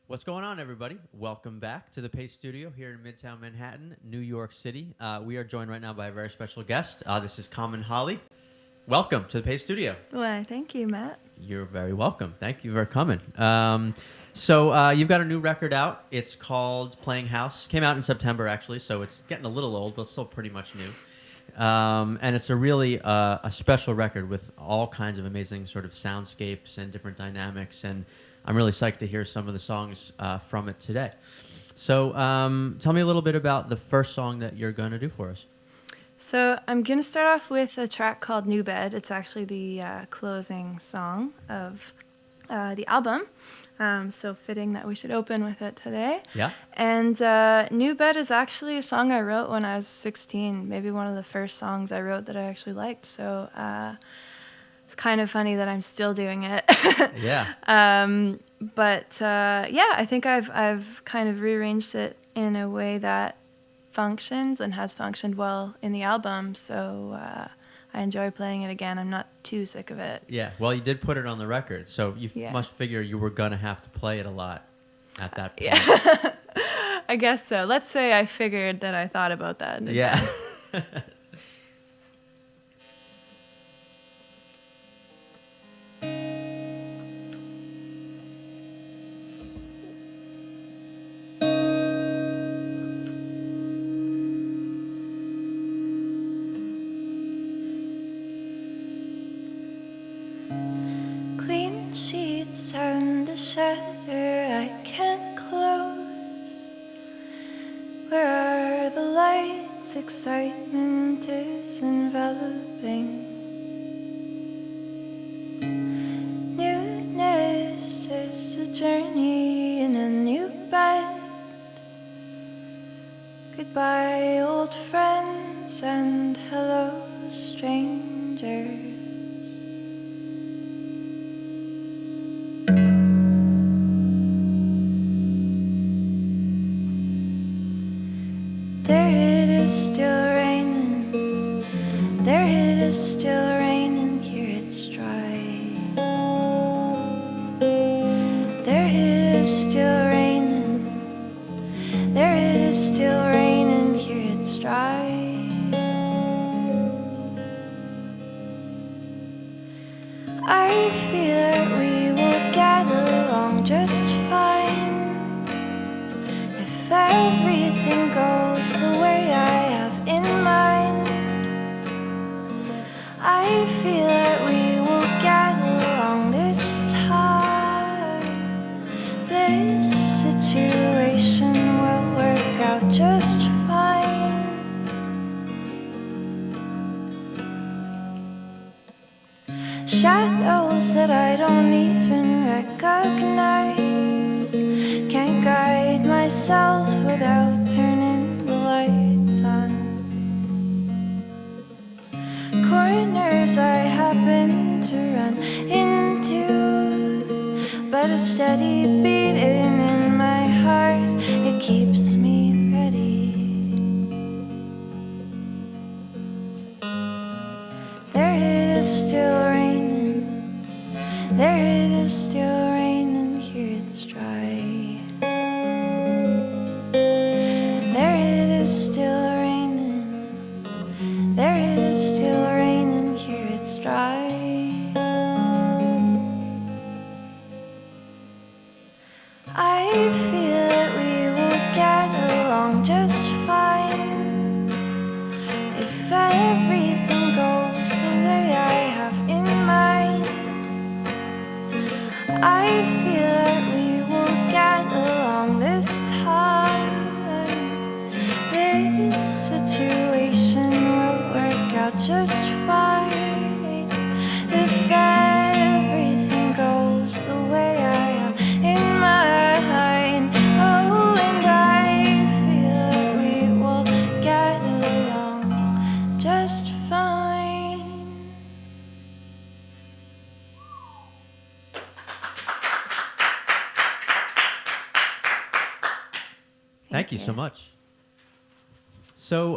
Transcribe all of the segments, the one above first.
What's going on, everybody? Welcome back to the Pace Studio here in Midtown Manhattan, New York City. We are joined right now by a very special guest. This is Common Holly. Welcome to the Pace Studio. Well, thank you, Matt. You're very welcome. Thank you for coming. So you've got a new record out. It's called Playing House. Came out in September, actually, so it's getting a little old, but it's still pretty much new. And it's a really a special record with all kinds of amazing sort of soundscapes and different dynamics, and I'm really psyched to hear some of the songs from it today. So tell me a little bit about the first song that you're going to do for us. So I'm going to start off with a track called New Bed. It's actually the closing song of the album. So fitting that we should open with it today. Yeah. And New Bed is actually a song I wrote when I was 16, maybe one of the first songs I wrote that I actually liked. So it's kind of funny that I'm still doing it. Yeah. But I think I've kind of rearranged it in a way that functions and has functioned well in the album. So I enjoy playing it again. I'm not too sick of it. Yeah. Well, you did put it on the record, so you must figure you were going to have to play it a lot at that point. Yeah. I guess so. Let's say I figured that I thought about that in advance. Yeah. Clean sheets and a shutter I can't close. Where are the lights? Excitement is enveloping. Newness is a journey in a new bed. Goodbye, old friends, and hello, strangers. There it is still raining. There it is still raining. Here it's dry. There it is still raining. There it is still raining. Here it's dry. I feel that we will get along just fine if everything goes the way I have in mind. I feel that we will get along this time. This situation will work out just fine. Shadows that I don't even recognize. Can't guide myself without turning the lights on. Corners I happen to run into, but a steady beating in my heart, it keeps me ready. There it is still raining. There it is still raining. Here it's dry. There it is still raining. There it is still raining. Here it's dry. I feel that we will get along just fine if everything goes the way I have in mind. I feel that we will get along this time. This situation will work out just fine if everything goes the way I am in mind. Oh, and I feel that we will get along just fine. Thank you so much. So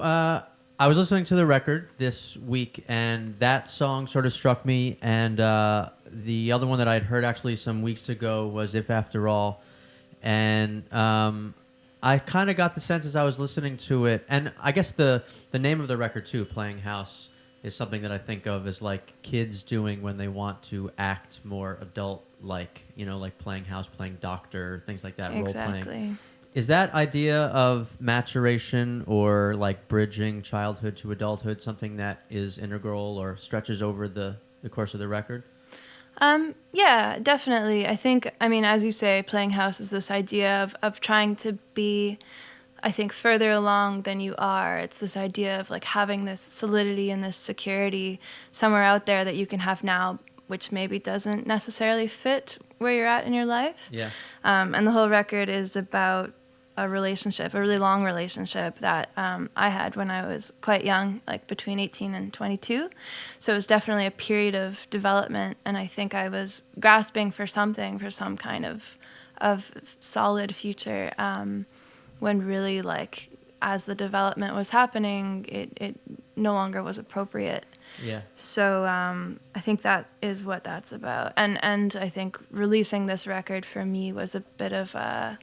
I was listening to the record this week, and that song sort of struck me. And the other one that I'd heard actually some weeks ago was If After All. and I kind of got the sense as I was listening to it, and I guess the name of the record too, "Playing House," is something that I think of as like kids doing when they want to act more adult-like, like playing house, playing doctor, things like that, role playing. Exactly. Is that idea of maturation or like bridging childhood to adulthood something that is integral or stretches over the course of the record? Yeah, definitely. I mean, as you say, playing house is this idea of trying to be, I think, further along than you are. It's this idea of like having this solidity and this security somewhere out there that you can have now, which maybe doesn't necessarily fit where you're at in your life. Yeah. And the whole record is about a relationship, a really long relationship that I had when I was quite young, like between 18 and 22. So it was definitely a period of development, and I think I was grasping for something, for some kind of solid future, when really, like, as the development was happening, it no longer was appropriate. Yeah. So I think that is what that's about. And I think releasing this record for me was a bit of a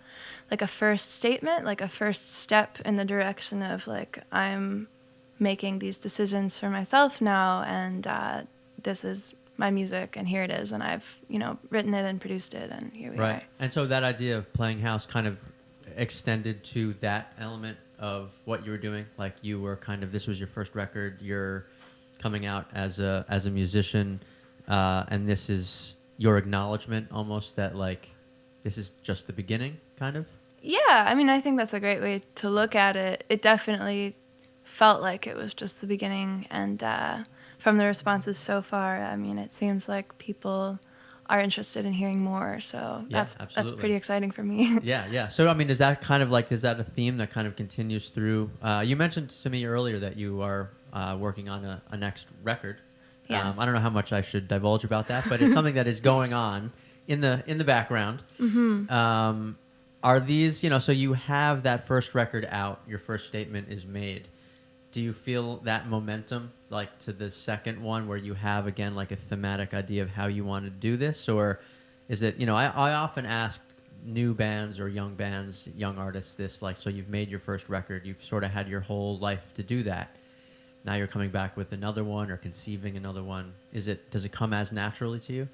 first statement, like a first step in the direction of like, I'm making these decisions for myself now, and this is my music, and here it is, and I've written it and produced it, and here we are. And so that idea of playing house kind of extended to that element of what you were doing. Like you were this was your first record. You're coming out as a musician, and this is your acknowledgement almost that like this is just the beginning, kind of. Yeah, I mean, I think that's a great way to look at it. It definitely felt like it was just the beginning, and from the responses so far, I mean, it seems like people are interested in hearing more, so that's pretty exciting for me. Yeah. So I mean, is that a theme that kind of continues through? You mentioned to me earlier that you are working on a next record. Yes. I don't know how much I should divulge about that, but it's something that is going on in the background. Mm-hmm. Are these, so you have that first record out, your first statement is made. Do you feel that momentum, like to the second one, where you have, again, like a thematic idea of how you want to do this? Or is it, I often ask new bands or young bands, young artists this, like, so you've made your first record, you've sort of had your whole life to do that. Now you're coming back with another one or conceiving another one. Does it come as naturally to you?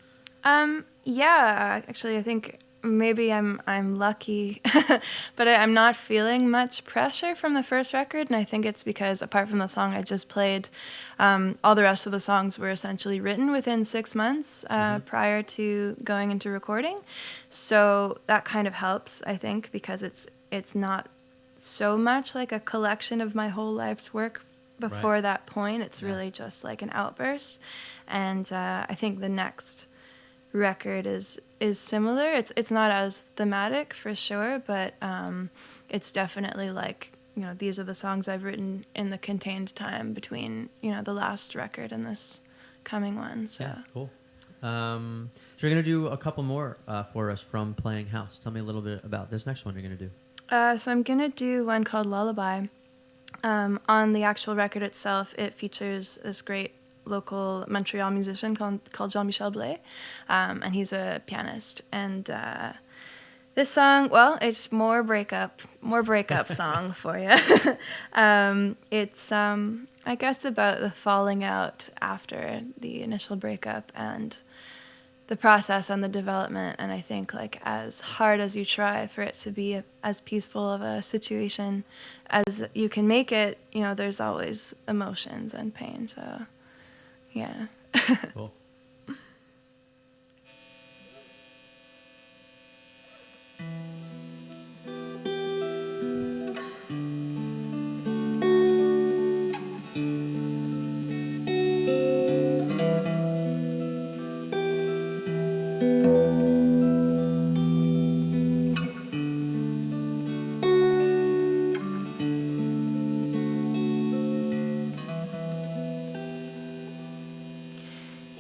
Yeah, actually, I think maybe I'm lucky, but I'm not feeling much pressure from the first record, and I think it's because apart from the song I just played, all the rest of the songs were essentially written within 6 months prior to going into recording. So that kind of helps, I think, because it's not so much like a collection of my whole life's work before that point. It's really just like an outburst, and I think the next record is similar. It's not as thematic for sure, but it's definitely like, these are the songs I've written in the contained time between the last record and this coming one. So yeah, cool. So you're gonna do a couple more for us from Playing House. Tell me a little bit about this next one you're gonna do. So I'm gonna do one called Lullaby. On the actual record itself, it features this great local Montreal musician called Jean-Michel Blais, and he's a pianist. And this song, well, it's more breakup song for you. It's I guess about the falling out after the initial breakup and the process and the development. And I think like as hard as you try for it to be as peaceful of a situation as you can make it, there's always emotions and pain. So yeah. Cool.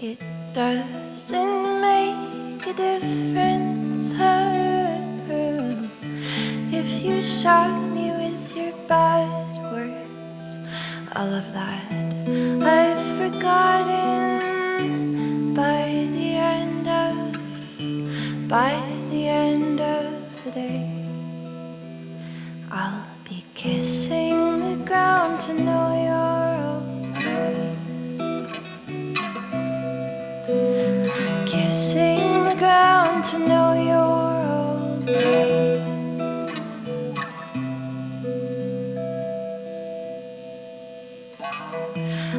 It doesn't make a difference if you shot me with your bad words. All of that I've forgotten by the end of the day. I'll be kissing the ground to know you're okay. Kissing the ground to know you're okay.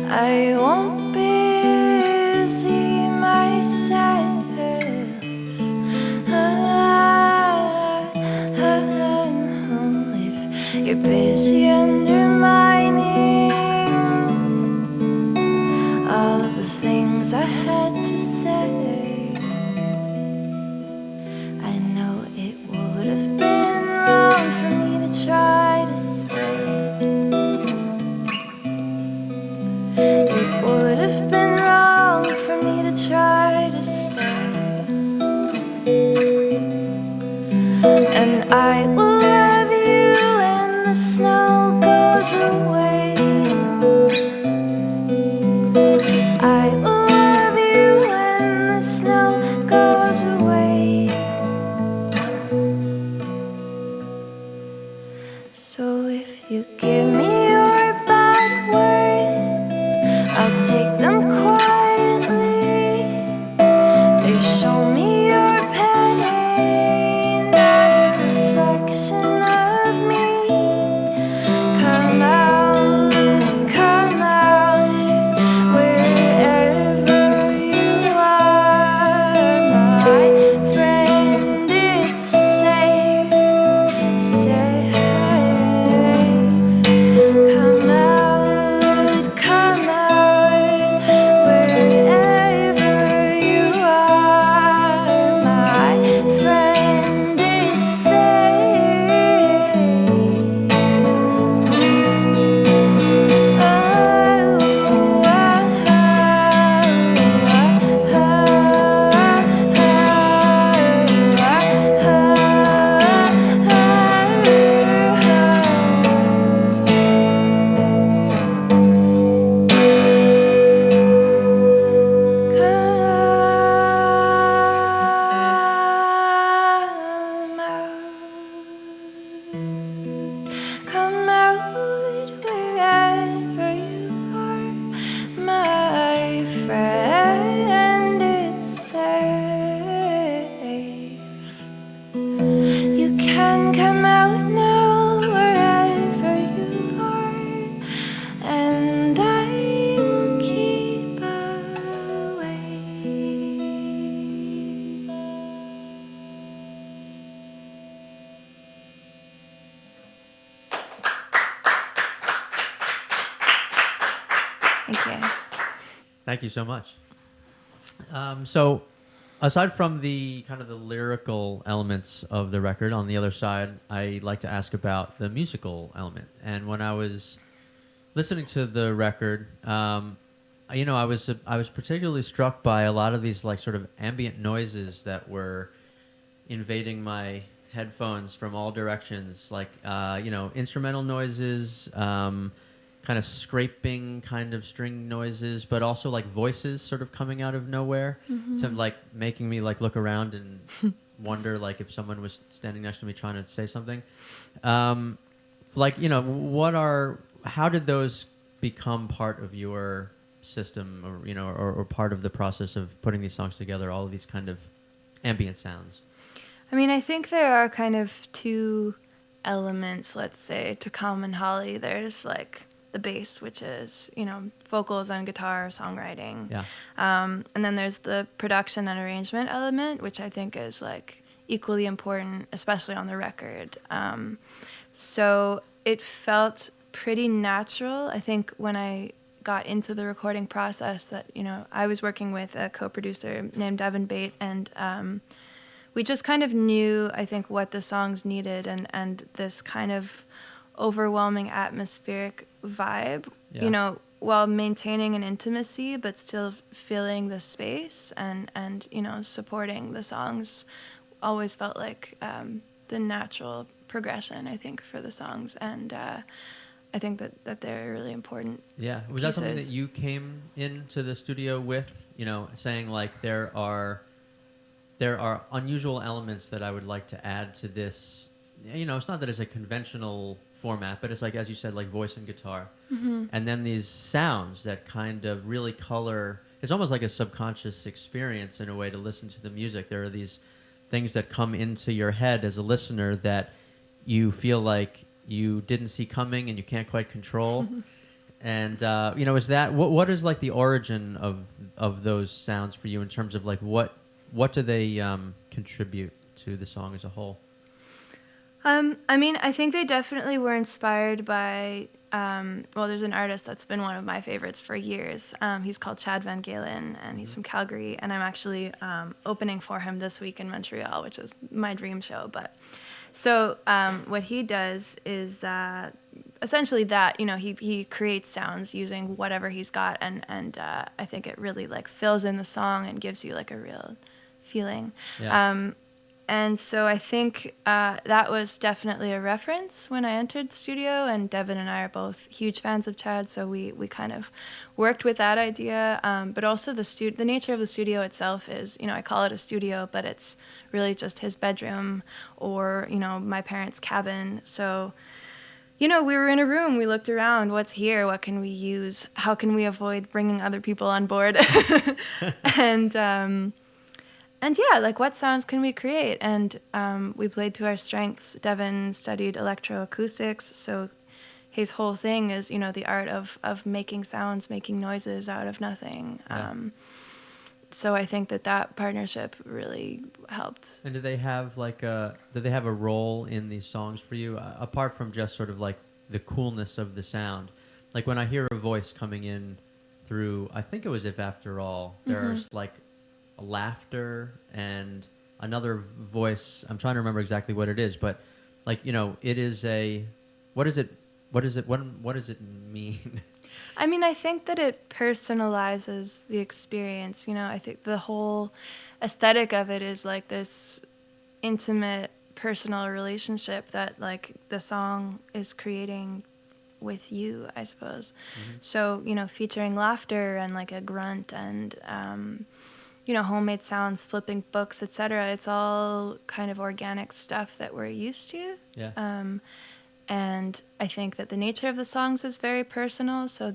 I won't be busy myself. If you're busy undermining all the things I had to say, I know it would have been wrong for me to try to stay. It would have been wrong for me to try to stay. And I will love you when the snow goes away. I will love you when the snow goes away. So if you give me your bad words, I'll take them quietly. They show me your pain, not a reflection of me. Come out, wherever you are, my friend. It's safe, safe. Come out, wherever you are, my friend. It's safe. Come out wherever you are, my friend. It's safe. You can come out now wherever you are, and I will keep away. Thank you. Thank you so much. So, aside from the kind of the lyrical elements of the record, on the other side, I like to ask about the musical element. And when I was listening to the record, I was particularly struck by a lot of these like sort of ambient noises that were invading my headphones from all directions, like instrumental noises, kind of scraping kind of string noises, but also like voices sort of coming out of nowhere, to like making me like look around and wonder like if someone was standing next to me trying to say something. How did those become part of your system, or part of the process of putting these songs together, all of these kind of ambient sounds? I mean, I think there are kind of two elements, let's say, to Common Holly. There's like the bass, which is, vocals and guitar, songwriting. Yeah. And then there's the production and arrangement element, which I think is like equally important, especially on the record. So it felt pretty natural. I think when I got into the recording process that, I was working with a co-producer named Devin Bate, and we just kind of knew, I think, what the songs needed, and this kind of overwhelming atmospheric vibe, while maintaining an intimacy, but still feeling the space and supporting the songs, always felt like the natural progression, I think, for the songs. And I think that they're really important. Yeah. Was that something that you came into the studio with, saying like there there are unusual elements that I would like to add to this. You know, it's not that it's a conventional format, but it's like, as you said, like voice and guitar. And then these sounds that kind of really color. It's almost like a subconscious experience in a way to listen to the music. There are these things that come into your head as a listener that you feel like you didn't see coming and you can't quite control. And you know, is that what is like the origin of those sounds for you in terms of like what do they contribute to the song as a whole? I mean, I think they definitely were inspired by, well, there's an artist that's been one of my favorites for years. He's called Chad Van Galen, and he's from Calgary, and I'm actually opening for him this week in Montreal, which is my dream show. But so what he does is essentially that, you know, he creates sounds using whatever he's got, and I think it really like fills in the song and gives you like a real feeling. Yeah. And so I think that was definitely a reference when I entered the studio, and Devin and I are both huge fans of Chad, so we kind of worked with that idea. But also the nature of the studio itself is, you know, I call it a studio, but it's really just his bedroom or, you know, my parents' cabin. So, you know, we were in a room, we looked around, what's here, what can we use, how can we avoid bringing other people on board? And yeah, like what sounds can we create? And we played to our strengths. Devin studied electroacoustics, so his whole thing is, you know, the art of making sounds, making noises out of nothing. Yeah. So I think that partnership really helped. And do they have a role in these songs for you, apart from just sort of like the coolness of the sound? Like when I hear a voice coming in through, I think it was If After All, there's like laughter and another voice. I'm trying to remember exactly what it is, but like, you know, it is what does it mean? I mean, I think that it personalizes the experience. You know, I think the whole aesthetic of it is like this intimate, personal relationship that like the song is creating with you, I suppose. So, you know, featuring laughter and like a grunt and you know, homemade sounds, flipping books, etc. It's all kind of organic stuff that we're used to. Yeah. And I think that the nature of the songs is very personal. So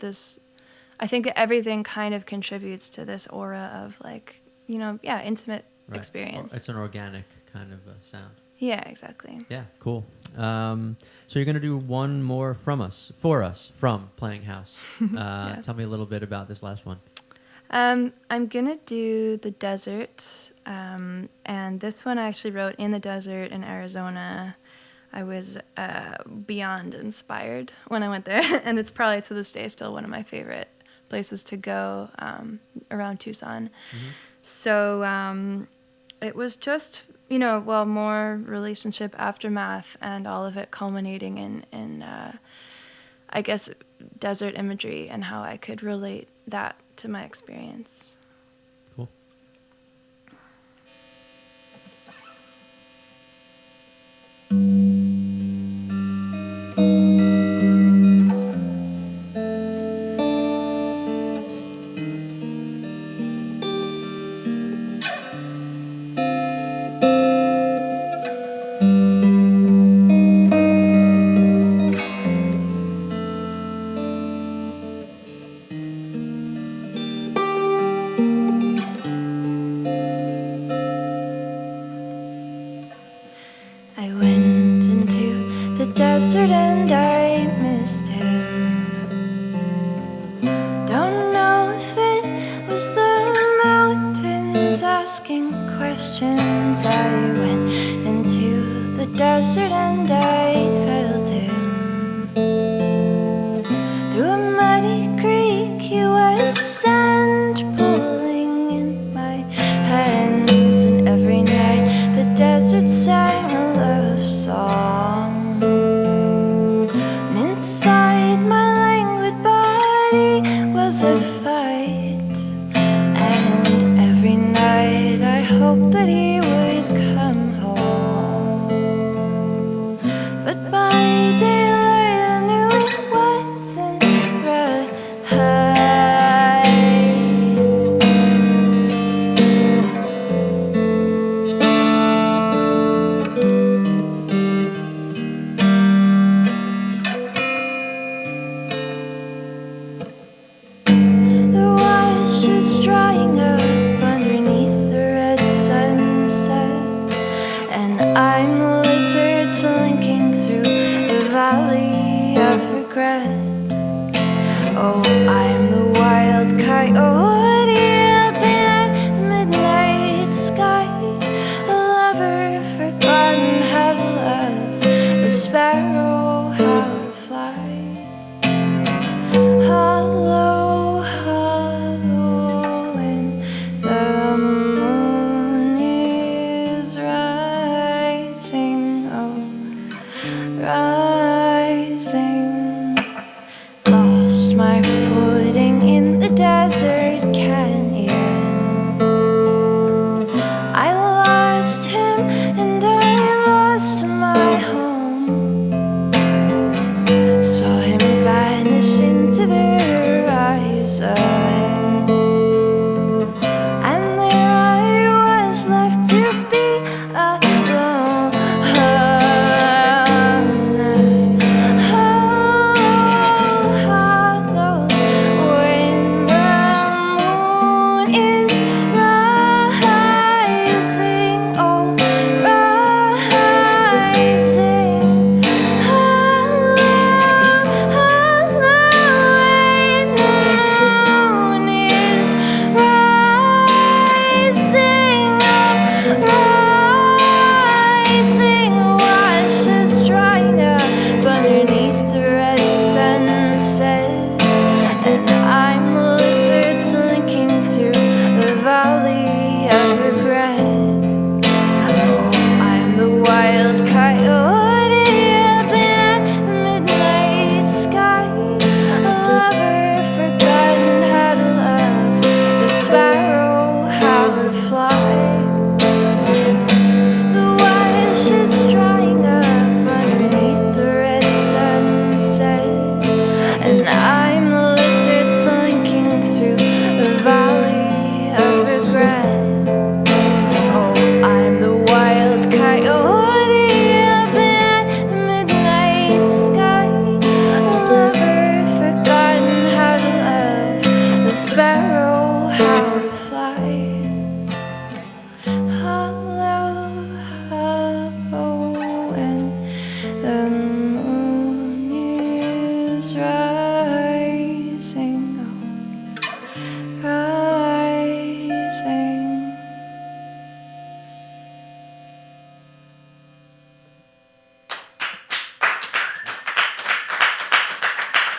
I think that everything kind of contributes to this aura of like, you know, yeah, intimate experience. It's an organic kind of sound. Yeah, exactly. Yeah, cool. So you're going to do one more from Playing House. Yeah. Tell me a little bit about this last one. I'm gonna do The Desert, and this one I actually wrote in the desert in Arizona. I was beyond inspired when I went there, and it's probably to this day still one of my favorite places to go around Tucson. So it was just, you know, well, more relationship aftermath and all of it culminating in I guess, desert imagery and how I could relate that to my experience. Cool. I went into the desert and I missed him. Don't know if it was the mountains asking questions. I went into the desert and I held him. Through a muddy creek he was sand pulling in my hands, and every night the desert sang a love song. And inside my languid body was a fight, and every night I hoped that he would come home. But by daylight I knew it wasn't right. regret. Oh, I'm the wild coyote up in the midnight sky, a lover forgotten how to love, the sparrow how to fly. Hollow, hollow, when the moon is rising, oh, rising. Lost my footing in the desert canyon. I lost him and I lost my home. Saw him vanish into the horizon, and there I was left to be alone. Hollow, when the moon is rising, oh, rising. Sparrow, how to fly. Hollow, hollow, when the moon is rising, oh, rising.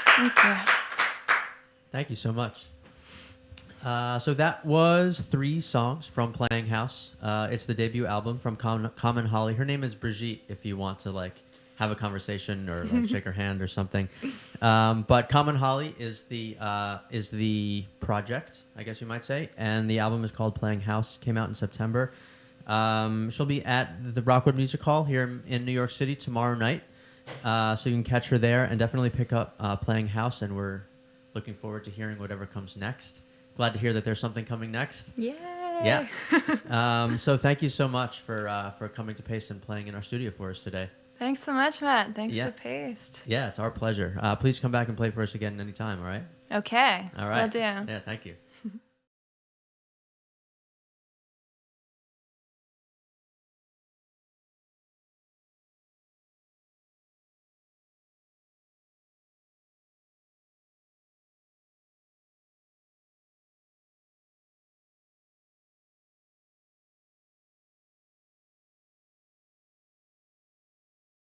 Thank you. Thank you so much. So that was 3 songs from Playing House. It's the debut album from Common Holly. Her name is Brigitte, if you want to like have a conversation or like shake her hand or something. But Common Holly is the project, I guess you might say, and the album is called Playing House. Came out in September. She'll be at the Rockwood Music Hall here in New York City tomorrow night, so you can catch her there and definitely pick up Playing House. And we're looking forward to hearing whatever comes next. Glad to hear that there's something coming next. Yay! Yeah. So thank you so much for coming to Paste and playing in our studio for us today. Thanks so much, Matt. Thanks to Paste. Yeah, it's our pleasure. Please come back and play for us again anytime, all right? Okay. All right. Will do. Yeah, thank you.